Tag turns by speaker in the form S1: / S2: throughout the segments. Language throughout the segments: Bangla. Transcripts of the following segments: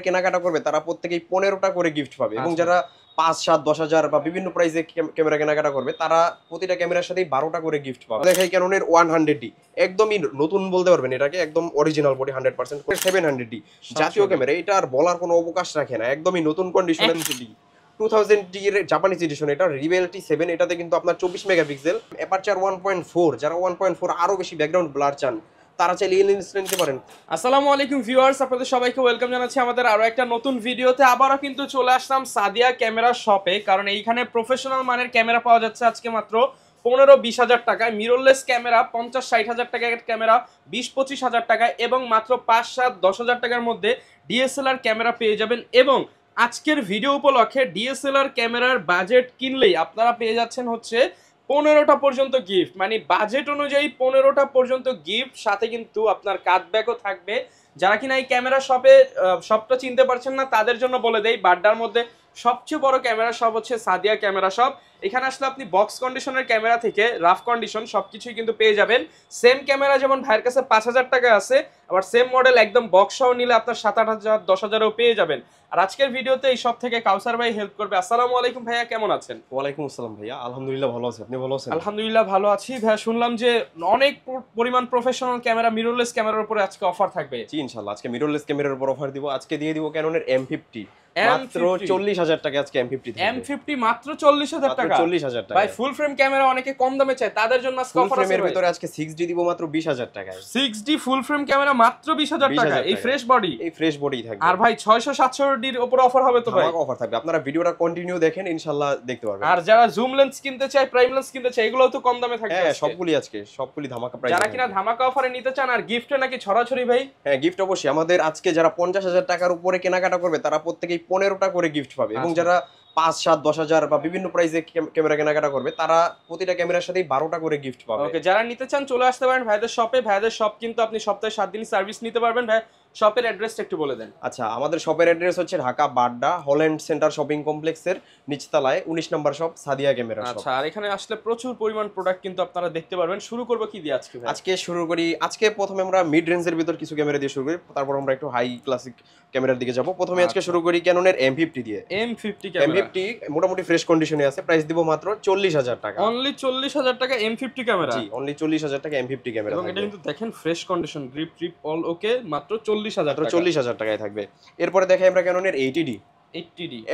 S1: কেনাকাটা করবে তারা প্রত্যেকেই 15টা করে গিফট পাবে এবং যারা 5, 7, 10,000 বা বিভিন্ন প্রাইসে ক্যামেরা কেনাকাটা করবে তারা প্রতিটা ক্যামেরার সাথেই 12টা করে গিফট পাবে। দেখাই ক্যাননের 100D একদমই নতুন বলতে পারবেন, এটাকে একদম অরিজিনাল বডি 100% 700D জাতীয় ক্যামেরা, এটা আর বলার কোনো অবকাশ রাখে না, একদমই নতুন কন্ডিশনে 2000D এর জাপানিজ এডিশন, এটা রিভেল T7, এটাতে কিন্তু আপনার 24 মেগাপিক্সেল অ্যাপারচার 1.4, যারা 1.4 আরো বেশি ব্যাকগ্রাউন্ড ব্লার চান তারা চাইলে এই লেন্স নিতে পারেন।
S2: আসসালামু আলাইকুম ভিউয়ার্স, আপনাদের সবাইকে ওয়েলকাম জানাচ্ছি আমাদের আরো একটা নতুন ভিডিওতে। আবারও কিন্তু চলে আসলাম সাদিয়া ক্যামেরা শপে, কারণ এইখানে প্রফেশনাল মানের ক্যামেরা পাওয়া যাচ্ছে আজকে মাত্র 15-20 হাজার টাকায়। মিররলেস ক্যামেরা 50-60 হাজার টাকার ক্যামেরা 20-25 হাজার টাকায় এবং মাত্র 5-7-10 হাজার টাকার মধ্যে ডিএসএলআর ক্যামেরা পেয়ে যাবেন। এবং আজকের ভিডিও উপলক্ষে ডিএসএলআর ক্যামেরার বাজেট কিনলেই আপনারা পেয়ে যাচ্ছেন হচ্ছে 15টা পর্যন্ত গিফট, মানে বাজেট অনুযায়ী 15টা পর্যন্ত গিফট, সাথে কিন্তু আপনার কাটব্যাকও থাকবে। যারা কিনা এই ক্যামেরা শপটা চিনতে পারছেন না তাদের জন্য বলে দেই, বাড্ডার মধ্যে সবচেয়ে বড় ক্যামেরা শপ হচ্ছে সাদিয়া ক্যামেরা শপ। এখানে আসলে আপনি বক্স কন্ডিশনের ক্যামেরা থেকে রাফ কন্ডিশন সবকিছুই কিন্তু পেয়ে যাবেন। সেম ক্যামেরা যেমন ভাইয়ের কাছে 5,000 টাকা আছে, আবার সেম মডেল একদম বক্স সহ নিলে আপনার 7-8 হাজার 10 হাজারও পেয়ে যাবেন। আর আজকের ভিডিওতে এই সব থেকে কাউসার ভাই হেল্প করবে। আসসালামু আলাইকুম ভাইয়া, কেমন আছেন?
S1: ওয়ালাইকুম আসসালাম ভাইয়া, আলহামদুলিল্লাহ ভালো আছি, আপনি ভালো আছেন?
S2: আলহামদুলিল্লাহ ভালো আছি ভাইয়া। শুনলাম যে অনেক পরিমাণ প্রফেশনাল ক্যামেরা, মিররলেস ক্যামেরার উপরে আজকে অফার থাকবে।
S1: জি ইনশাআল্লাহ, আজকে মিররলেস ক্যামেরার উপর অফার দিব। আজকে দিয়ে দিব ক্যাননের M50 মাত্র 40,000 টাকা। আজকে M50
S2: M50 মাত্র 40,000 টাকা।
S1: 40,000 টাকা
S2: ভাই ফুল ফ্রেম ক্যামেরা অনেকে কম দামে চায়, তাদের জন্য আজকে অফার আছে।
S1: ফুল ফ্রেমের ভিতরে আজকে 6D দিব মাত্র 20,000 টাকায়।
S2: 6D ফুল ফ্রেম ক্যামেরা মাত্র 20,000 টাকা, এই ফ্রেশ বডি,
S1: এই ফ্রেশ বডি থাকবে।
S2: আর ভাই 600-700 এর উপর অফার হবে তো ভাই?
S1: অফার থাকবে, আপনারা ভিডিওটা কন্টিনিউ দেখেন, ইনশাআল্লাহ দেখতে পারবেন।
S2: আর যারা জুম লেন্স কিনতে চায়, প্রাইম লেন্স কিনতে চায়, এগুলোও তো কম দামে থাকবে।
S1: হ্যাঁ সবগুলি ধামাকা প্রাইস।
S2: যারা কিনা ধামাকা অফারে নিতে চান, আর গিফটে নাকি ছড়াছড়ি ভাই?
S1: হ্যাঁ গিফট অবশ্যই, আমাদের আজকে যারা 50,000 টাকার উপরে কেনাকাটা করবে তারা প্রত্যেকেই 15টা করে গিফট পাবে এবং যারা 5, 7, 10 হাজার বা বিভিন্ন প্রাইসে ক্যামেরা কেনাকাটা করবে তারা প্রতিটা ক্যামেরার সাথেই 12টা করে গিফট পাবে।
S2: ওকে, যারা নিতে চান চলে আসতে পারেন ভাইদের শপে। ভাইদের শপ কিন্তু আপনি সপ্তাহে 7 দিন সার্ভিস নিতে পারবেন। ভাই শপের অ্যাড্রেসটা একটু বলে দেন।
S1: আচ্ছা, আমাদের শপের অ্যাড্রেস হচ্ছে Dhaka Badda Holland centre shopping কমপ্লেক্সের নিচতলায় 19 নম্বর শপ সাদিয়া ক্যামেরা শপ।
S2: আচ্ছা, আর এখানে আসলে প্রচুর পরিমাণ প্রোডাক্ট কিন্তু আপনারা দেখতে পারবেন। শুরু করব কি দিয়ে আজকে ভাই?
S1: আজকে শুরু করি, আজকে প্রথমে আমরা মিড রেঞ্জের ভিতর কিছু ক্যামেরা দিয়ে শুরু করি, তারপর আমরা একটু হাই ক্লাসিক ক্যামেরার দিকে যাব। প্রথমে আজকে শুরু করি ক্যাননের M50 দিয়ে।
S2: M50 ক্যামেরা,
S1: M50 মোটামুটি ফ্রেশ কন্ডিশনে আছে, প্রাইস দিব মাত্র 40,000 টাকা।
S2: অনলি 40,000 টাকা M50 ক্যামেরা।
S1: জি অনলি 40,000 টাকা M50 ক্যামেরা।
S2: এবং এটা কিন্তু দেখেন fresh condition, grip all okay, মাত্র 40,000 টাকা।
S1: 40,000 টাকায় থাকবে। এরপরে দেখাই আমরা ক্যাননের 80D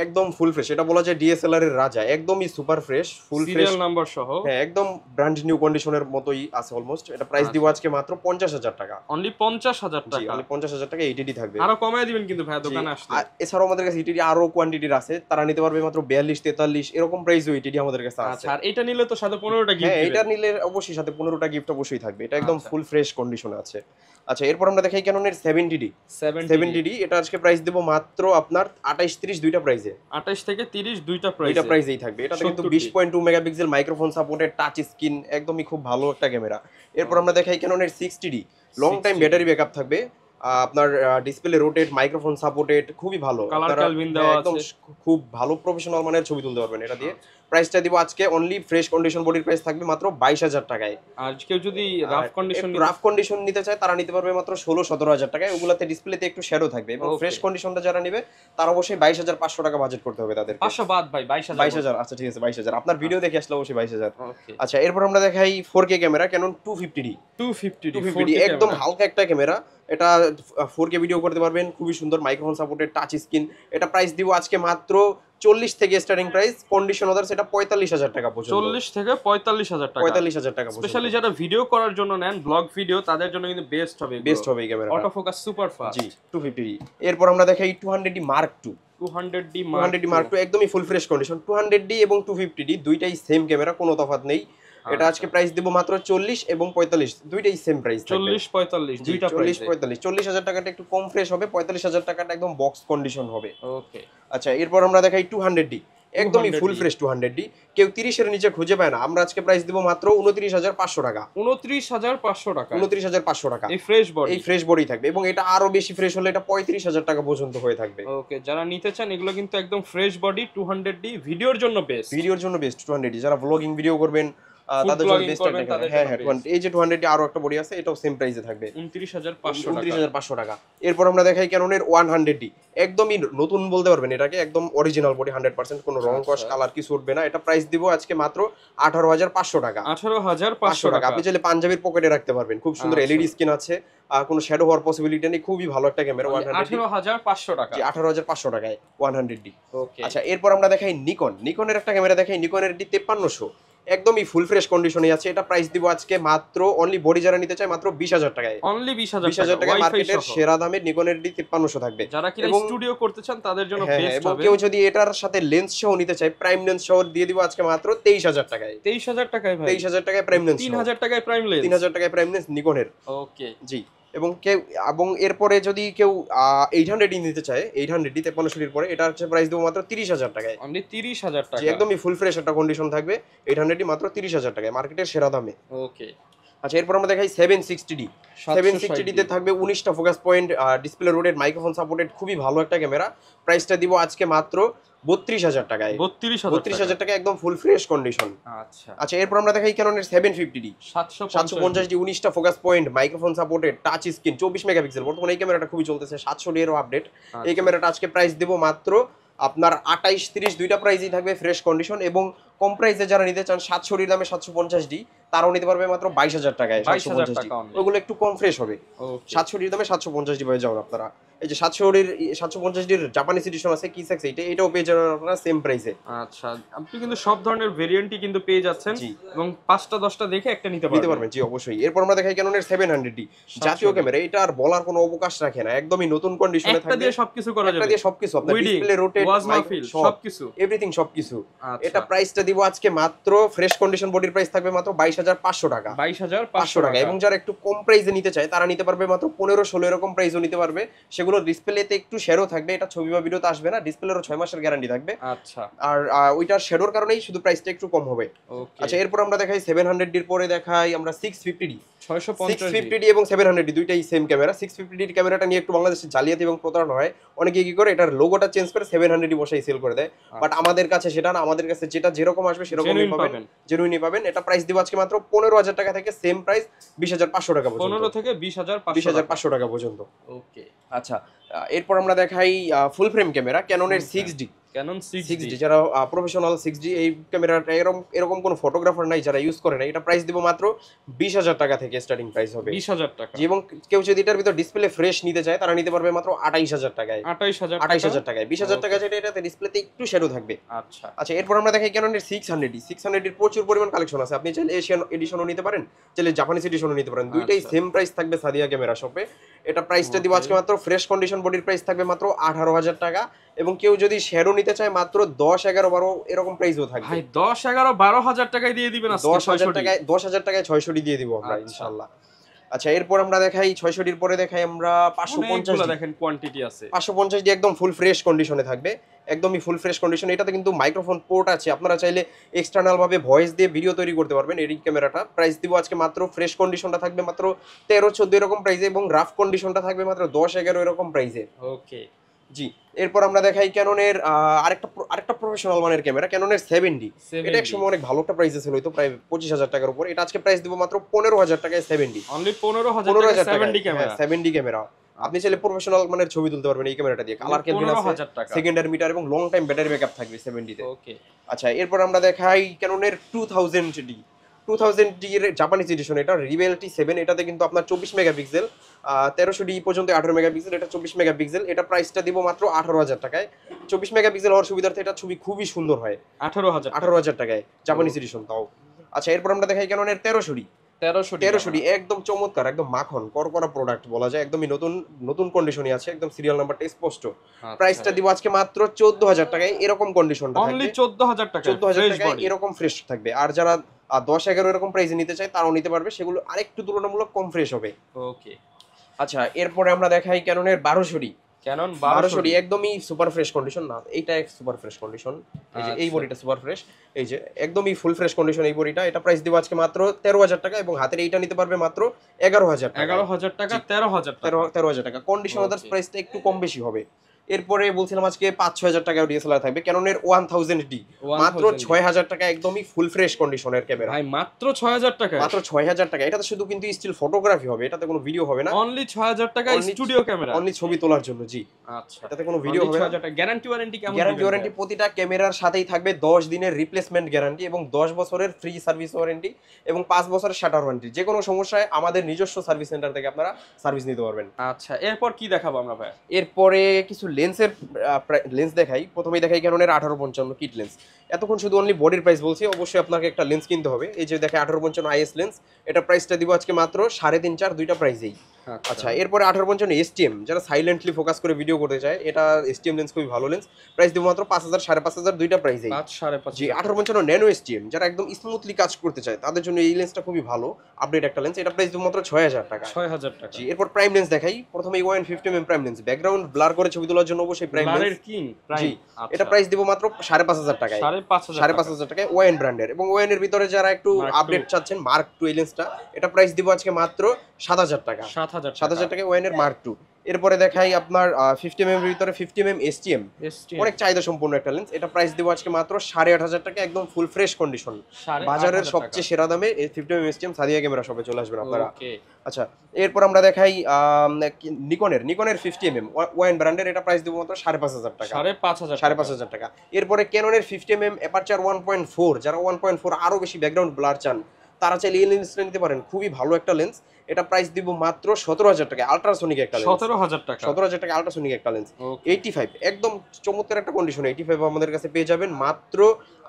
S1: একদম ফুল ফ্রেশ, এটা বলা যায় ডিএসএলআর এর রাজা, একদমই super fresh, full fresh
S2: serial number সহ।
S1: হ্যাঁ একদম ব্র্যান্ড নিউ কন্ডিশনের মতোই আছে অলমোস্ট। এটা প্রাইস দিব আজকে মাত্র 50,000 টাকা।
S2: অনলি 50,000 টাকা।
S1: জি অনলি 50,000 টাকা 80D থাকবে।
S2: আরো কমায় দিবেন কিন্তু ভাই দোকানে আসলে।
S1: আর এছাড়াও আমাদের কাছে 80D আরো কোয়ান্টিটির আছে, তারা নিতে পারবে মাত্র 42, 43 এরকম প্রাইসে 80D আমাদের কাছে আছে।
S2: আচ্ছা, আর এটা নিলে তো সাথে 15টা গিফট
S1: হ্যাঁ
S2: দিবেন।
S1: এটা নিলে অবশ্যই সাথে 15টা গিফট অবশ্যই থাকবে, এটা একদম ফুল ফ্রেশ কন্ডিশনে আছে। আচ্ছা, এরপর আমরা দেখাই ক্যাননের 70D। এটা আজকে প্রাইস দেব মাত্র আপনার 28, 30 দুইটা প্রাইসে।
S2: 28 থেকে 30 দুইটা
S1: প্রাইসেই থাকবে। এটা কিন্তু 20.2 megapixel microphone supported touch screen, একদমই খুব ভালো একটা ক্যামেরা। এরপর আমরা দেখাই ক্যাননের 60D, long time battery backup থাকবে, আপনার ডিসপ্লে রোটেট, মাইক্রোফোন সাপোর্টেড, খুবই ভালো, একদম খুব ভালো প্রফেশনাল মানের ছবি তুলতে পারবেন এটা দিয়ে। প্রাইসটা দিব আজকে অনলি ফ্রেশ কন্ডিশন বডির প্রাইস থাকবে মাত্র 22,000 টাকায়।
S2: আর কেউ যদি রাফ
S1: কন্ডিশন নিতে চায় তারা নিতে পারবে মাত্র 16-17 হাজার টাকায়। ওগুলাতে ডিসপ্লেতে একটু শ্যাডো থাকবে এবং ফ্রেশ কন্ডিশনটা যারা নেবে তার অবশ্যই 22,500 টাকা বাজেট করতে হবে তাদের।
S2: 500 বাদ ভাই, 22,000।
S1: আচ্ছা ঠিক আছে 22,000, আপনার ভিডিও দেখে আসলে অবশ্যই 22,000। আচ্ছা, এরপর আমরা দেখাই 4K ক্যামেরা ক্যানন 250D একদম হালকা একটা ক্যামেরা, এটা 4K ভিডিও করতে পারবেন, খুবই সুন্দর মাইক্রোফোন সাপোর্টেড টাচ স্ক্রিন। এটা প্রাইস দিব আজকে মাত্র 40 থেকে স্টার্টিং প্রাইস, কন্ডিশন ওদের সেটা 45,000 টাকা পর্যন্ত।
S2: 40 থেকে 45,000 টাকা।
S1: 45,000 টাকা
S2: স্পেশালি যারা ভিডিও করার জন্য নেন, ব্লগ ভিডিও, তাদের জন্য কিন্তু বেস্ট হবে
S1: এই camera.
S2: Auto focus super fast.
S1: G 250D। এরপর আমরা দেখাই 200D Mark II।
S2: 200D
S1: Mark II একদমই ফুল ফ্রেশ কন্ডিশন। 200D এবং 250D দুইটাই সেম ক্যামেরা, কোনো তফাৎ নেই। এটা আজকে প্রাইস দেব মাত্র 40 এবং 45, দুইটাই সেম প্রাইস থাকবে।
S2: 40-45 দুইটা প্রাইস।
S1: 40-45, 40,000 টাকাটা একটু কম ফ্রেশ হবে, 45,000 টাকাটা একদম বক্স কন্ডিশন হবে।
S2: ওকে,
S1: আচ্ছা, এরপর আমরা দেখাই 200D একদমই ফুল ফ্রেশ 200D, কেউ 30 এর নিচে খুঁজে পায় না, আমরা আজকে প্রাইস দেব মাত্র 29,500 টাকা।
S2: 29,500 টাকা।
S1: 29,500 টাকা
S2: এই ফ্রেশ বডি
S1: থাকবে এবং এটা আরো বেশি ফ্রেশ হলে এটা 35,000 টাকা পর্যন্ত হয়ে থাকবে।
S2: ওকে, যারা নিতে চান এগুলো কিন্তু একদম ফ্রেশ বডি 200D ভিডিওর জন্য বেস্ট
S1: 200D। যারা ব্লগিং ভিডিও করবেন,
S2: Food
S1: তাদের জন্য
S2: vlogging
S1: বেস্ট
S2: করবেন
S1: একটা
S2: তাদের
S1: হ্যাঁ
S2: জন্য
S1: হ্যাঁ
S2: best।
S1: এই যে 200 আরো একটা বডি আছে, এটাও সেম প্রাইসে থাকবে
S2: 29,500 টাকা।
S1: 29,500 টাকা। এরপর আমরা দেখাই ক্যাননের 100D, একদমই নতুন বলতে পারবেন এটাকে, একদম অরিজিনাল বডি 100%, কোনো রং কস
S2: আচ্ছা।
S1: কালার কিছু উঠবে না। এটা প্রাইস দিব আজকে মাত্র 18,500 টাকা।
S2: 18,500
S1: টাকা।
S2: টাকা।
S1: আপনি চাইলে পাঞ্জাবির পকেটে রাখতে পারবেন, খুব সুন্দর
S2: আচ্ছা।
S1: এলইডি স্ক্রিন আছে, কোনো শ্যাডো হওয়ার পসিবিলিটি নেই, খুবই ভালো একটা ক্যামেরা 100D।
S2: 18,500 টাকা।
S1: জি 18,500 টাকায় 100D।
S2: ওকে।
S1: আচ্ছা এরপর আমরা দেখাই নিকনের একটা ক্যামেরা দেখাই, নিকনের ডি 5300, একদমই ফুল ফ্রেশ কন্ডিশনে আছে। এটা প্রাইস দিব আজকে মাত্র অনলি বডি যারা নিতে চায় মাত্র 20,000 টাকায়।
S2: অনলি 20,000
S1: 20,000
S2: টাকা।
S1: টাকায়
S2: ওয়াইফাই
S1: মার্কেটের
S2: সহ।
S1: সেরা দামে নিকনের ডি 5300 থাকবে।
S2: যারা কিনা
S1: এবং
S2: স্টুডিও করতে চান তাদের জন্য
S1: হ্যাঁ
S2: বেস্ট
S1: এবং
S2: হবে।
S1: কেউ যদি এটার সাথে লেন্স সহ নিতে চায়, প্রাইম লেন্স সহ দিয়ে দিব আজকে মাত্র 23,000 টাকায়।
S2: 23,000 টাকায় ভাই।
S1: 23,000 টাকায় প্রাইম লেন্স,
S2: 3,000 টাকায় প্রাইম লেন্স।
S1: 3,000 টাকায় প্রাইম লেন্স নিকনের।
S2: ওকে।
S1: জি এবং এরপরে যদি কেউ 800 নিতে চায়, 800 5300 পরে, এটা হচ্ছে প্রাইস দেবো মাত্র 30,000 টাকায়।
S2: অনলি 30,000
S1: জি
S2: টাকা।
S1: একদমই ফুল ফ্রেশ একটা কন্ডিশন থাকবে 800 মাত্র 30,000 টাকায়, মার্কেটের সেরা দামে।
S2: ওকে।
S1: আচ্ছা এরপর আমরা দেখাই 760D। 760D তে থাকবে 19টা focus point, display rotated, microphone supported, খুবই ভালো একটা ক্যামেরা। প্রাইসটা দিব আজকে মাত্র 32,000 টাকায়।
S2: 32,000
S1: টাকা, একদম ফুল ফ্রেশ কন্ডিশন।
S2: আচ্ছা।
S1: আচ্ছা এরপর আমরা দেখাই ক্যাননের 750D। 750D 19টা focus point, microphone supported, touch screen, 24 megapixel. বর্তমানে এই ক্যামেরাটা খুবই চলতেছে, 700D এরও আপডেট। এই ক্যামেরাটা আজকে প্রাইস দেব মাত্র আপনার 28, 30 দুইটা প্রাইসই থাকবে ফ্রেশ কন্ডিশন। এবং কম প্রাইসে যারা নিতে চান 700D দামে 750D, তারাও নিতে পারবে মাত্র 22,000 টাকায়।
S2: 22,000
S1: 750D
S2: টাকা only।
S1: ওগুলো একটু কম ফ্রেশ হবে।
S2: ওকে।
S1: 700D দামে 750D পেয়ে যাবেন আপনারা। এই যে 750D জাপানিজ এডিশন আছে কিসেক্স, এটাও পেয়ে যাবেন আপনারা সেম প্রাইসে।
S2: আচ্ছা, আপনি কিন্তু সব ধরনের ভেরিয়েন্টই কিন্তু পেয়ে যাচ্ছেন
S1: জি।
S2: এবং 5টা 10টা দেখে একটা নিতে
S1: নিতে পারবেন। জি অবশ্যই। এরপর আমরা দেখাই ক্যাননের 700D, জাতীয় ক্যামেরা। এটা আর বলার কোনো অবকাশ রাখে না, একদমই নতুন কন্ডিশনে
S2: একটা
S1: থাকবে।
S2: দিয়ে সবকিছু করা যাবে।
S1: একটা দিয়ে সবকিছু, আপনার
S2: উইডিং,
S1: ডিসপ্লে রোটেট,
S2: ওয়াজ
S1: মাইক
S2: মাহফিল,
S1: সব
S2: সবকিছু।
S1: এভরিথিং সবকিছু।
S2: আচ্ছা।
S1: এটা প্রাইসটা দিব আজকে মাত্র ফ্রেশ কন্ডিশন বডির প্রাইস থাকবে মাত্র 22,500 টাকা।
S2: 22,500
S1: টাকা। এবং যারা একটু কম প্রাইসে নিতে চায় তারা নিতে পারবে মাত্র 15-16 এরকম প্রাইসও নিতে পারবে। সেগুলো ডিসপ্লেতে একটু শেডো থাকবে, এটা ছবি বা ভিডিওতে আসবে না, ডিসপ্লেরও 6 মাসের গ্যারান্টি থাকবে।
S2: আচ্ছা।
S1: আর ওইটার শেডোর কারণেই শুধু প্রাইসটা একটু কম হবে।
S2: ওকে।
S1: আচ্ছা এরপর আমরা দেখাই 700D এর পরে দেখাই আমরা 650D।
S2: 650
S1: এবং 700D দুইটাই সেম ক্যামেরা। 650D ক্যামেরাটা নিয়ে একটু বাংলাদেশে জালিয়াতি এবং প্রতারণা হয়। অনেকে কি করে এটার লোগোটা চেঞ্জ করে 700D বসাই সেল করে দেয়, বাট আমাদের কাছে সেটা না, আমাদের কাছে যেটা যেরকম আসবে সেরকমই
S2: Genuine
S1: পাবেন,
S2: পাবেন।
S1: জেনুইনই পাবেন। এটা প্রাইস দিব আজকে মাত্র 15,000 টাকা থেকে সেম প্রাইস 20,500 টাকা পর্যন্ত।
S2: 15 থেকে 20,500
S1: 20,500 টাকা পর্যন্ত।
S2: ওকে।
S1: আচ্ছা এরপর আমরা দেখাই ফুল ফ্রেম ক্যামেরা ক্যাননের 6D।
S2: Canon 6D।
S1: যারা প্রফেশনাল 6D, এই ক্যামেরাটা এরকম কোনো ফটোগ্রাফার নাই যারা ইউজ করে না। এটা প্রাইস দিব মাত্র 20,000 টাকা থেকে স্টার্টিং প্রাইস হবে।
S2: 20,000 টাকা।
S1: এবং কেউ যদি এটার ভিতর ডিসপ্লে ফ্রেশ নিতে চায় তারা নিতে পারবে মাত্র 28,000 টাকায়।
S2: 28,000
S1: টাকায় 20,000 টাকা যেটা, এটাতে ডিসপ্লেতে একটু শ্যাডো থাকবে।
S2: আচ্ছা।
S1: আচ্ছা এরপর আমরা দেখাই ক্যাননের 600D। 600D এর প্রচুর পরিমাণ কালেকশন আছে, আপনি চাইলে এশিয়ান এডিশনও নিতে পারেন, চাইলে জাপানিজ এডিশনও নিতে পারেন। দুইটাই সেম প্রাইস থাকবে সাদিয়া ক্যামেরা শপে। এটা প্রাইসটা দিব আজকে মাত্র ফ্রেশ কন্ডিশন বডির প্রাইস থাকবে মাত্র 18,000 টাকা। এবং কেউ যদি শ্যাডো নিতে চায় মাত্র 10, 11, 12 এরকম প্রাইসও থাকবে।
S2: ভাই 10, 11, 12,000 টাকায় দিয়ে দিবেন আজকে
S1: 10,000
S2: 600
S1: টাকায় 600D দিয়ে দিব আমরা ইনশাআল্লাহ। আচ্ছা এরপর আমরা দেখাই 600D এর পরে দেখাই আমরা 550D।
S2: দেখেন কোয়ান্টিটি আছে।
S1: 550D একদম ফুল ফ্রেশ কন্ডিশনে থাকবে, একদমই ফুল ফ্রেশ কন্ডিশন। এটাতে কিন্তু মাইক্রোফোন পোর্ট আছে, আপনারা চাইলে এক্সটার্নাল ভাবে ভয়েস দিয়ে ভিডিও তৈরি করতে পারবেন। এই ক্যামেরাটা প্রাইস দিব আজকে মাত্র ফ্রেশ কন্ডিশনটা থাকবে মাত্র 13, 14 এরকম প্রাইসে, এবং রাফ কন্ডিশনটা থাকবে মাত্র 10, 11 এরকম প্রাইসে।
S2: ওকে।
S1: জি এরপর আমরা দেখাই ক্যাননের আরেকটা প্রফেশনাল মানের ক্যামেরা ক্যাননের 7D। এটা একসময় অনেক ভালো একটা প্রাইসে ছিল, হয়তো প্রায় 25,000 টাকার উপর। এটা আজকে প্রাইস দিব মাত্র 15,000 টাকায় 7D।
S2: অনলি 15,000 টাকা 7D ক্যামেরা।
S1: 7D ক্যামেরা আপনি চাইলে প্রফেশনাল মানের ছবি তুলতে পারবেন এই ক্যামেরাটা দিয়ে। কালার ক্যালভিন আছে,
S2: 15,000 টাকা।
S1: সেকেন্ডারি মিটার এবং লং টাইম ব্যাটারি ব্যাকআপ থাকবে 7D তে।
S2: ওকে।
S1: আচ্ছা এরপর আমরা দেখাই ক্যাননের 2000D। 2000D এর জাপানিজ এডিশন, এটা রিবেল T7। এটাতে কিন্তু আপনার 24 মেগাপিক্সেল, 1300D পর্যন্ত 18 মেগাপিক্সেল, এটা 24 মেগাপিক্সেল। এটা প্রাইসটা দিব মাত্র 18,000 টাকায়। 24 মেগাপিক্সেল হওয়ার সুবিধার্থে এটা ছবি খুবই সুন্দর হয়। 18,000 টাকায় জাপানিজ এডিশন তাও। আচ্ছা এরপর আমরা দেখাই ক্যাননের 1300D। 1300D একদম চমৎকার, একদম মাখন করকরা প্রোডাক্ট বলা যায়, একদমই নতুন কন্ডিশনে আছে, একদম সিরিয়াল নাম্বারটা স্পষ্ট। প্রাইসটা দিব আজকে মাত্র 14,000 টাকায়, এরকম কন্ডিশনটা থাকবে।
S2: অনলি 14,000 টাকা।
S1: 14,000 টাকায় এরকম ফ্রেশ থাকবে। আর যারা 10, 11 এরকম প্রাইসে নিতে চায় তারাও নিতে পারবে, সেগুলো আরেকটু তুলনামূলক কম ফ্রেশ হবে।
S2: ওকে।
S1: আচ্ছা এরপরে আমরা দেখাই ক্যাননের 1200D।
S2: ক্যানন
S1: 1200D একদমই সুপার ফ্রেশ কন্ডিশন না, এইটা সুপার ফ্রেশ কন্ডিশন। এই যে এই বডিটা সুপার ফ্রেশ, এই যে একদমই ফুল ফ্রেশ কন্ডিশন এই বডিটা। এটা প্রাইস দিব আজকে মাত্র 13,000 টাকা, এবং হাতের এইটা নিতে পারবে মাত্র 11,000 টাকা।
S2: 11,000 টাকা 13,000 টাকা।
S1: 13,000 টাকা কন্ডিশন। আদার্স প্রাইসটা একটু কম বেশি হবে। এরপরে বলছিলাম আজকে 5-6 হাজার টাকা ডিএসএলআর থাকবে ক্যাননের 1000D মাত্র 6,000 টাকা একদমই ফুল ফ্রেশ কন্ডিশনের ক্যামেরা
S2: ভাই মাত্র 6000 টাকা,
S1: মাত্র 6,000 টাকা। এটাতে শুধু কিন্তু স্টিল ফটোগ্রাফি হবে, এটাতে কোনো ভিডিও হবে না,
S2: অনলি 6000 টাকা
S1: Only-
S2: স্টুডিও ক্যামেরা,
S1: অনলি ছবি তোলার জন্য। জি,
S2: আচ্ছা
S1: এটাতে কোনো ভিডিও হবে না।
S2: 6000 টাকা। গ্যারান্টি ওয়ারেন্টি কেমন?
S1: গ্যারান্টি ওয়ারেন্টি প্রতিটা ক্যামেরার সাথেই থাকবে 10 দিনের রিপ্লেসমেন্ট গ্যারান্টি এবং 10 বছরের ফ্রি সার্ভিস ওয়ারেন্টি এবং 5 বছরের শাটার ওয়ারেন্টি। যে কোনো সমস্যায় আমাদের নিজস্ব সার্ভিস সেন্টার থেকে আপনারা সার্ভিস নিতে পারবেন।
S2: আচ্ছা, এরপর কি দেখাবো আমরা ভাই?
S1: এরপরে কিছু লেন্সের লেন্স দেখাই। প্রথমেই দেখাই ক্যাননের 1855 কিট লেন্স। এতক্ষণ শুধু অনলি বডির প্রাইস বলছি, অবশ্যই আপনাকে একটা লেন্স কিনতে হবে। এই যে দেখে 1855 আইএস লেন্স, এটা প্রাইসটা দিব আজকে মাত্র 3.5-4 দুইটা প্রাইসেই। আচ্ছা, এরপরে 1855 এসটিএম, যারা সাইলেন্টলি ফোকাস করে ভিডিও করতে চায়, এটা এসটিএম লেন্স খুবই ভালো লেন্স, প্রাইস দিব মাত্র 5,000 5,500 দুইটা প্রাইসেই।
S2: 5,500।
S1: জি, 1855 ন্যানো এসটিএম, যারা একদম স্মুথলি কাজ করতে চায় তাদের জন্য এই লেন্সটা খুবই ভালো, আপডেট একটা লেন্স, এটা প্রাইস দিব মাত্র 6,000 টাকা।
S2: 6,000 টাকা।
S1: জি, এরপর প্রাইম লেন্স দেখাই। প্রথমেই 150mm prime lens, background blur করে ছবি তোলার জন্য অবশ্যই প্রাইম
S2: ব্লারের
S1: লেন্স।
S2: কিং
S1: জি,
S2: প্রাইম।
S1: এটা প্রাইস দিব মাত্র 5,500 টাকায়। 5,500 টাকায় ওয়াইন ব্র্যান্ডের। এবং ওয়াইনের ভিতরে যারা একটু
S2: Mark
S1: আপডেট
S2: II।
S1: চাচ্ছেন, মার্ক 2 এই লেন্সটা, এটা প্রাইস দিব আজকে মাত্র 7,000 টাকা।
S2: 7,000
S1: টাকায় ওয়াইনের মার্ক 2। এরপরে দেখাই আপনার 50mm এর ভিতরে 50mm এসটিএম, অনেক চাহিদা সম্পূর্ণ একটা লেন্স, এটা প্রাইস দিব আজকে মাত্র 8,500 টাকা, একদম ফুল ফ্রেশ কন্ডিশন, বাজারের সবচেয়ে সেরা দামে এই 50mm এসটিএম সাদিয়া ক্যামেরা শপে চলে আসবেন আপনারা।
S2: ওকে।
S1: আচ্ছা, এরপর আমরা দেখাই নিকনের 50mm ওয়াইন ব্র্যান্ডের, এটা প্রাইস দিব মাত্র 5,500 টাকা। 5,500 টাকা। এরপরে ক্যাননের 50mm অ্যাপারচার 1.4, যারা 1.4 আরো বেশি ব্যাকগ্রাউন্ড ব্লার চান তারা চাইলে এই লেন্সটা নিতে পারেন, খুবই ভালো একটা লেন্স, এটা প্রাইস দিব মাত্র 17,000 টাকা। আলট্রাসোনিক একটা লেন্স,
S2: 17,000 টাকা।
S1: 17,000 টাকা আলট্রাসোনিক একটা লেন্স। 85 একদম চমৎকার একটা কন্ডিশন, 85 আমাদের কাছে পেয়ে যাবেন মাত্র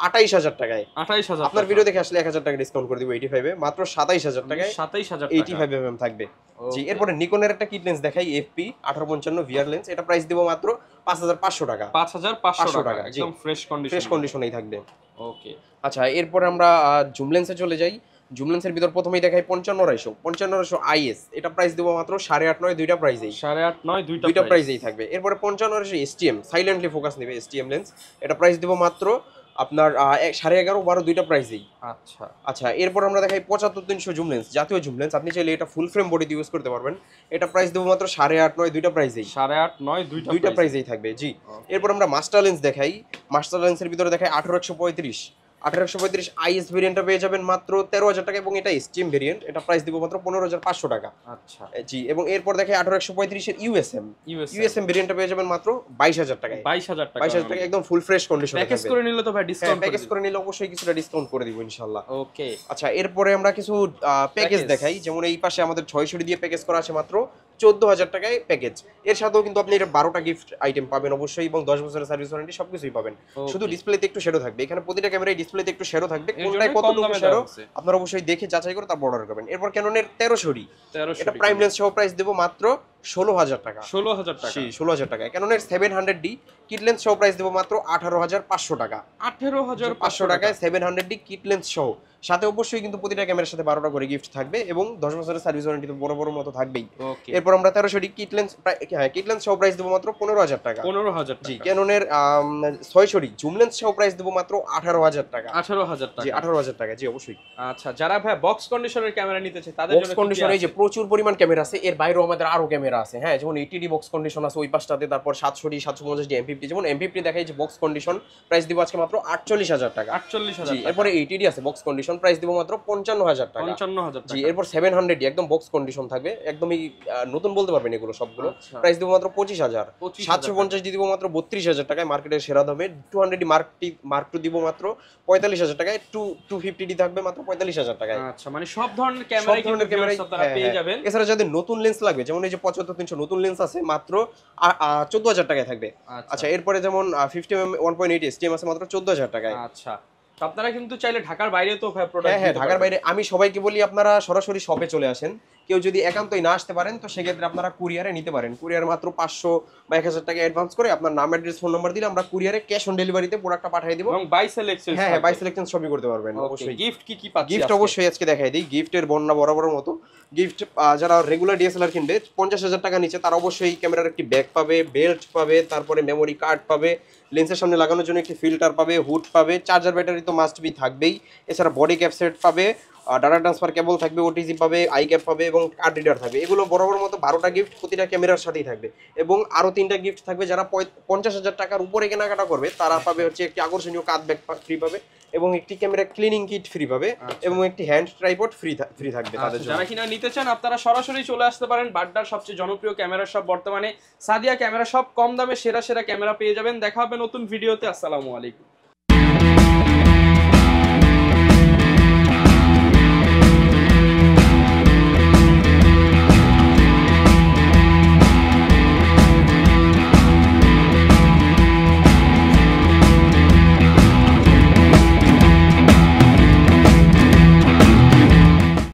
S1: 28,000 টাকায়।
S2: 28,000।
S1: আপনার ভিডিও দেখে আসলে 1,000 টাকা ডিসকাউন্ট করে দিব 85 এ, মাত্র 27,000 টাকায়
S2: 27,000
S1: 85mm থাকবে। জি, এরপরে নিকনের একটা কিট লেন্স দেখাই, এফপি 1855 ভিআর লেন্স, এটা প্রাইস দিব মাত্র 5,500 টাকা।
S2: 5,500 টাকা,
S1: জি,
S2: একদম ফ্রেশ
S1: ফ্রেশ কন্ডিশনেই থাকবে।
S2: ওকে।
S1: আচ্ছা, এরপরে আমরা জুম লেন্সে চলে যাই। জুম লেন্সের ভিতর প্রথমেই দেখাই 55-250 আইএস, এটা প্রাইস দিব মাত্র 8.5-9 দুইটা প্রাইসেই।
S2: 8.5-9
S1: দুইটা প্রাইসেই থাকবে। এরপরে 55 এসটিএম সাইলেন্টলি ফোকাস নেবে এসটিএম লেন্স, এটা প্রাইস দিব মাত্র আপনার 11.5-12 দুইটা প্রাইসেই।
S2: আচ্ছা
S1: আচ্ছা, এরপর আমরা দেখাই 75-300 জুম লেন্স, জাতীয় জুম লেন্স, আপনি চাইলে এটা ফুল ফ্রেম বডিতে ইউজ করতে পারবেন, এটা প্রাইস দেবো মাত্র 8.5-9 দুইটা প্রাইসেই।
S2: 8.5-9
S1: দুইটা প্রাইসেই থাকবে। জি, এরপর আমরা মাস্টার লেন্স দেখাই। মাস্টার লেন্সের ভিতরে দেখাই 1835 আইএস ভেরিয়েন্টটা পেয়ে যাবেন মাত্র 13,000 টাকা এবং এটা স্টিম ভেরিয়েন্ট, এটা প্রাইস দিব মাত্র 15,500 টাকা।
S2: আচ্ছা
S1: জি, এবং এরপর দেখাই 1835 এর ইউএসএম ভেরিয়েন্টটা পেয়ে যাবেন মাত্র 22,000 টাকায়।
S2: 22,000
S1: টাকা একদম ফুল ফ্রেশ কন্ডিশনে থাকবে।
S2: প্যাকেজ করে নিলে তো ভাই ডিসকাউন্ট
S1: প্যাকেজ করে নিলে অবশ্যই কিছুটা ডিসকাউন্ট করে দিব ইনশাআল্লাহ।
S2: ওকে।
S1: আচ্ছা, এরপরে আমরা কিছু প্যাকেজ দেখাই। যেমন এই পাশে আমাদের 600 দিয়ে প্যাকেজ করা আছে মাত্র 14,000 টাকায় প্যাকেজ। এর সাথেও কিন্তু আপনি এটা 12টা গিফট আইটেম পাবেন অবশ্যই এবং 10 বছরের সার্ভিস ওয়ারেন্টি সবকিছুই পাবেন। শুধু ডিসপ্লেতে একটু শ্যাডো থাকবে, এখানে প্রতিটা ক্যামেরায় ডিসপ্লেতে একটু শ্যাডো থাকবে, কোনটায় কতটুকু শ্যাডো আপনারা অবশ্যই দেখে যাচাই করে তারপর অর্ডার করবেন। এরপর ক্যাননের 1300 এটা প্রাইম লেন্স সহ প্রাইস দেব মাত্র 16,000 টাকা।
S2: 16,000 টাকা।
S1: 16,000 টাকা। ক্যাননের 700D কিট লেন্স সহ প্রাইস দেব মাত্র 18,500 টাকা।
S2: 18,500
S1: টাকায় 700D কিট লেন্স সহ। সাথে অবশ্যই কিন্তু প্রতিটা ক্যামেরার সাথে 12টা করে গিফট থাকবে এবং 10 বছরের সার্ভিস ওয়ারেন্টি তো বড় বড় মতো থাকবেই। এরপর আমরা 1300D কিট লেন্স সহ প্রাইস দেব মাত্র 15,000 টাকা।
S2: 15,000 টাকা।
S1: জি, ক্যাননের 600D জুম লেন্স সহ প্রাইস দেব মাত্র 18,000 টাকা।
S2: 18,000 টাকা।
S1: জি, 18,000 টাকা। জি, অবশ্যই।
S2: আচ্ছা, যারা ভাই বক্স কন্ডিশনের ক্যামেরা নিতে চায় তাদের জন্য
S1: বক্স কন্ডিশনে যে প্রচুর পরিমাণ ক্যামেরা আছে, এর বাইরেও আমাদের আরো ক্যামেরা আছে। হ্যাঁ, যেমন 80D বক্স কন্ডিশন আছে ওই পাশটাতে, তারপর 700D 750D M50, যেমন M50 দেখাই যে বক্স কন্ডিশন প্রাইস দিব আজকে মাত্র 48,000 টাকা।
S2: 48,000 টাকা।
S1: এরপর 80D আছে বক্স কন্ডিশন প্রাইস দিব মাত্র 55,000 টাকা।
S2: 55,000 টাকা।
S1: জি, এরপর 700D একদম বক্স কন্ডিশন থাকবে, একদমই নতুন বলতে পারবেন এগুলো সবগুলো। প্রাইস দিব মাত্র 25,000। 750 দিব মাত্র 32,000 টাকায় মার্কেটের সেরা দামে। 200D মার্ক 2 দিব মাত্র 45,000 টাকায়। 250D থাকবে মাত্র 45,000 টাকায়।
S2: আচ্ছা, মানে সব ধরনের ক্যামেরাই কিন্তু আপনারা পেয়ে যাবেন।
S1: এছাড়া যাদের নতুন লেন্স লাগবে, যেমন এই যে 75-300 নতুন লেন্স আছে মাত্র 14,000 টাকায় থাকবে। আচ্ছা, এরপরে যেমন 50mm 1.8 STM আছে মাত্র 14,000 টাকায়।
S2: আচ্ছা, তো আপনারা কিন্তু চাইলে ঢাকার বাইরেও তো ভাই প্রোডাক্ট
S1: হ্যাঁ, ঢাকার বাইরে আমি সবাইকে বলি আপনারা সরাসরি শপে চলে আসেন। কেউ যদি একান্তই না আসতে পারেন তো সেক্ষেত্রে আপনারা কুরিয়ারে নিতে পারেন। কুরিয়ার মাত্র 500 বা 1,000 টাকা অ্যাডভান্স করে আপনার নাম, অ্যাড্রেস, ফোন নাম্বার দিলে আমরা কুরিয়ারে ক্যাশ অন ডেলিভারিতে প্রোডাক্টটা পাঠিয়ে দিব
S2: এবং বাই সিলেকশন।
S1: হ্যাঁ, বাই সিলেকশন সবই করতে পারবেন। অবশ্যই
S2: গিফট কি পাচ্ছি?
S1: গিফট অবশ্যই আজকে দেখাই দিই। গিফটের বন্যা বরাবর মতো গিফট। যারা রেগুলার ডিএসএলআর কিনবে 50,000 টাকা নিচে তারা অবশ্যই ক্যামেরার একটি ব্যাগ পাবে, বেল্ট পাবে, তারপরে মেমোরি কার্ড পাবে, লেন্সের সামনে লাগানোর জন্য একটি ফিল্টার পাবে, হুড পাবে, চার্জার ব্যাটারি তো মাস্ট বি থাকবেই। এছাড়া বডি ক্যাপ সেট পাবে, ডাটা ট্রান্সফার কেবল থাকবে, ওটিজি পাবে, আই ক্যাপ পাবে এবং কার্ড রিডার থাকবে। এগুলো বরাবর মতো 12টা গিফট প্রতিটা ক্যামেরার সাথেই থাকবে এবং আরো 3টা গিফট থাকবে। যারা 50,000 টাকার উপরে কেনাকাটা করবে তারা পাবে হচ্ছে একটি আকর্ষণীয় কাঁধ ব্যাগ ফ্রি পাবে এবং একটি ক্যামেরা ক্লিনিং কিট ফ্রি পাবে এবং একটি হ্যান্ড ট্রাইপড ফ্রি থাকবে তাদের জন্য।
S2: যারা কিনা নিতে চান আপনারা সরাসরি চলে আসতে পারেন বাড্ডার সবচেয়ে জনপ্রিয় ক্যামেরা শপ বর্তমানে সাদিয়া ক্যামেরা শপ। কম দামে সেরা সেরা ক্যামেরা পেয়ে যাবেন। দেখা হবে নতুন ভিডিওতে। আসসালামু আলাইকুম।